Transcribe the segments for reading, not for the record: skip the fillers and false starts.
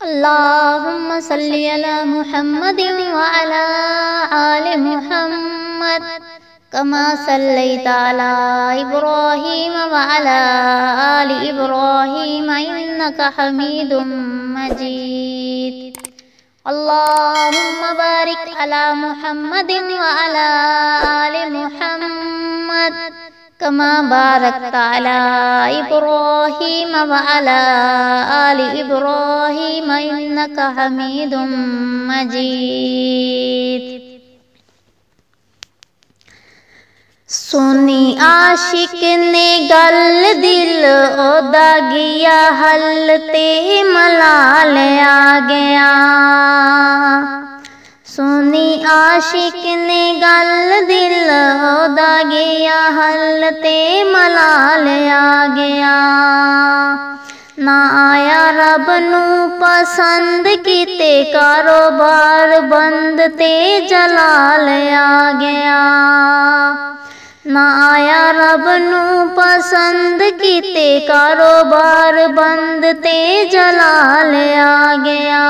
अल्लाहुम्मा सल्ली अला मुहम्मदिन व अला आलि मुहम्मद कमा सल्लैता अला इब्राहीम व अला आलि इब्राहीम इन्नका हमीदुम मजीद। अल्लाहुम्मा बारिक अला मुहम्मदिन व अला आलि मुहम्मद कमा बारकता अला इब्राहीम व अला आलि इब्राहीम इन्नका हमीदुम मजीद। सुनी आशिक ने गल दिल ओदा गया हल ते मलाल आ गया। सुनी आशिक ने गल दिल ओदा गया हल ते मलाल आ गया। ना आया रब नू पसंद किते कारोबार बंद ते जलाल आ गया। ना आया रब नू पसंद किते कारोबार बंद ते जलाल आ गया।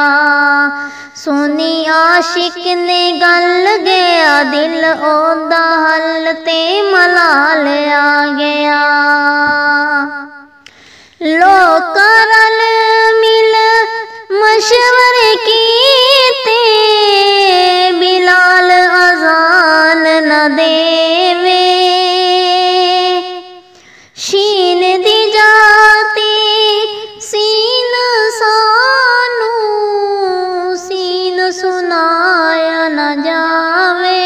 सुनी आशिक ने गल गया दिल ओदा हल ते मलाल आ गया। लोग रल मिल मशवरे कीते बिलाल अजान न देवे। शीन दी जाती सीन सानू सीन सुनाया न जावे।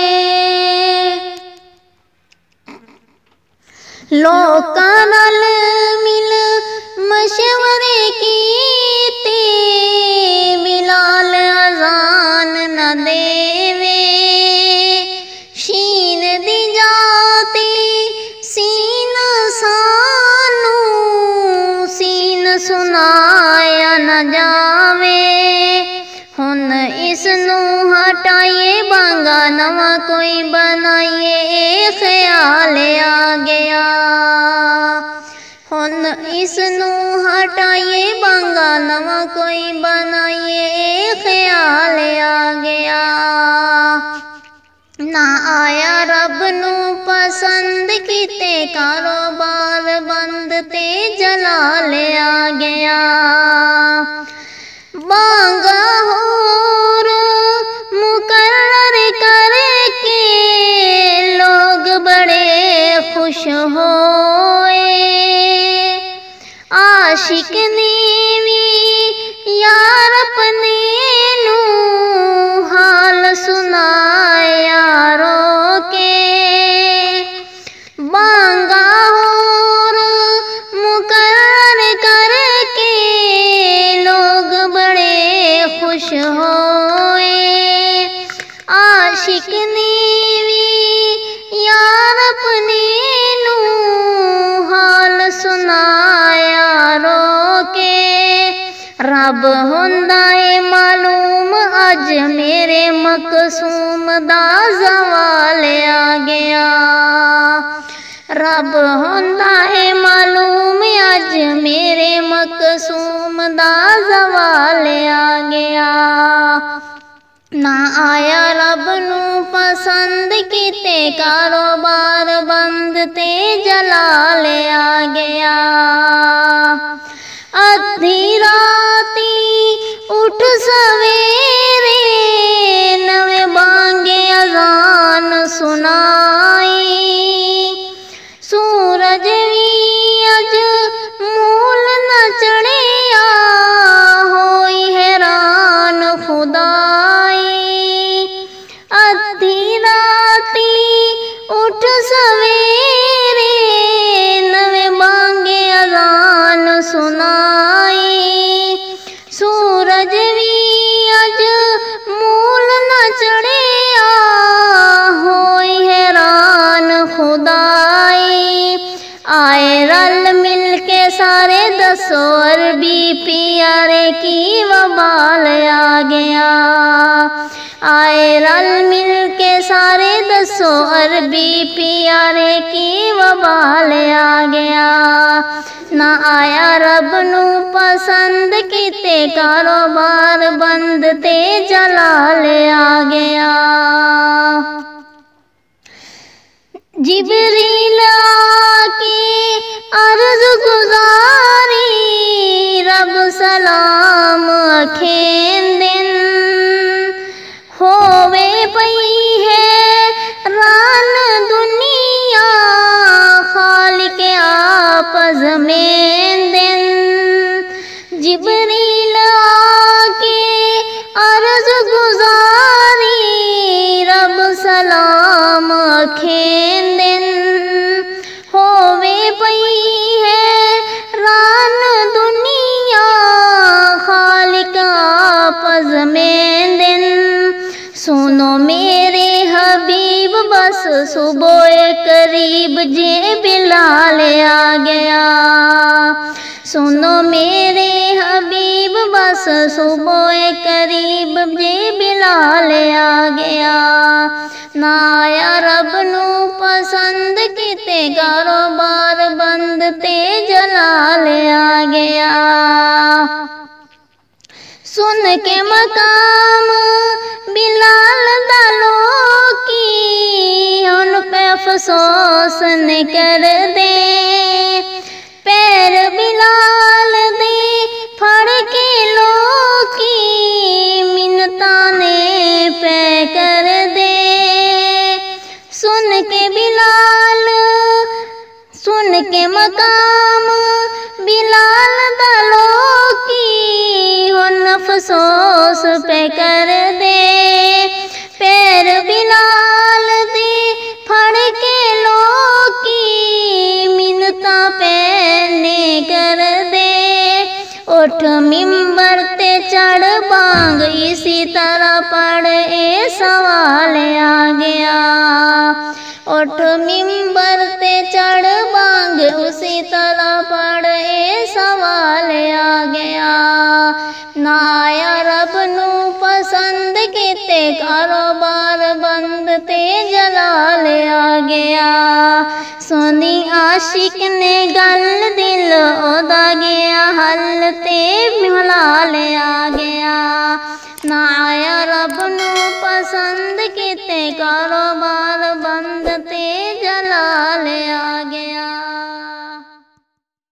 लोग रल मिल मशवरे कीते बिलाल अजान न देवे। शीन दी जाती सीन सानू सीन सुनाया न जावे। हुन इसनू हटाइए बांगा नवा कोई बनाइए ख्याल आ गया। हुन इसनू हटाइए बांगा नवा कोई बनाइए ख्याल आ गया। ना आया रब नू पसंद किते कारोबार बंद ते जलाल आ गया। बांगा होर मुकर्रर करके लोग बड़े खुश होए। आशिक ने भी यार अपने नू हाल सुनाया रो के। बांगा होर मुकर्रर करके लोग बड़े खुश होए। आशिक ने भी यार अपने नू हाल सुनाया रो के। रब हुंदा है मालूम अज मेरे मकसूम दा ज़वाल आ गया। रब हुंदा है मालूम अज मेरे मकसूम दा ज़वाल आ गया। ना आया रब नू पसंद किते कारोबार बंद ते जलाल आ गया। अद्धी राती उठ सवेरे नवे बांगे अजान सुनाई। सूरज भी अज मूल न चढ़िया होई हैरान खुदाई। अद्धी राती उठ सवेरे नवे बांगे अजान सुनाई। सूरज भी अज मूल न चढ़िया होई हैरान खुदाई। आए रल मिल के सारे दसो अरबी प्यारे की वबाल आ गया। आए रल मिल के सारे दसो अरबी प्यारे की वबाल आ गया। ना आया रब नू पसंद किते कारोबार बंद ते जलाल आ गया। जिबरील आके अर्ज गुजारी रब सलाम अखें दिन होवे पई है रान दुनिया खालिक आप ज़मीन दिन। जिबरील आके अर्ज गुजारी रब सलाम अखें दिन होवे पई है रान दुनिया खालिक आप ज़मीन दिन। सुनो मेरे हबीब बस सुबह करीब जे बिलाल आ गया। सुनो मेरे हबीब बस सुबह करीब जे बिलाल आ गया। ना आया रब नू पसंद किते कारोबार बंद ते जलाल आ गया। सुन के मकाम बिलाल दा लोकी उन पे अफसोस न कर दे। पैर बिलाल दे फड़ के लोकी मिन्नता ने पे कर दे। सुन के बिलाल सुन के मकाम बिलाल दा लोकी उन अफसोस पे कर दे। पैर बिलाल दे फड़ के लोकी मिन्नता पैने कर दे। उठ मिंबर ते चढ़ बांग इसी तरह पढ़ ए सवाल आ गया। उठ मिंबर ते चढ़ बांग उसी तरह पढ़ ए सवाल आ गया। ना आया रब नू पसंद किते कारोबार बंद ते जलाल आ गया। सुनी आशिक ने गल दिल ओदा गया हल ते मलाल आ गया। ना आया रब नू पसंद किते कारोबार बंद ते जलाल आ गया।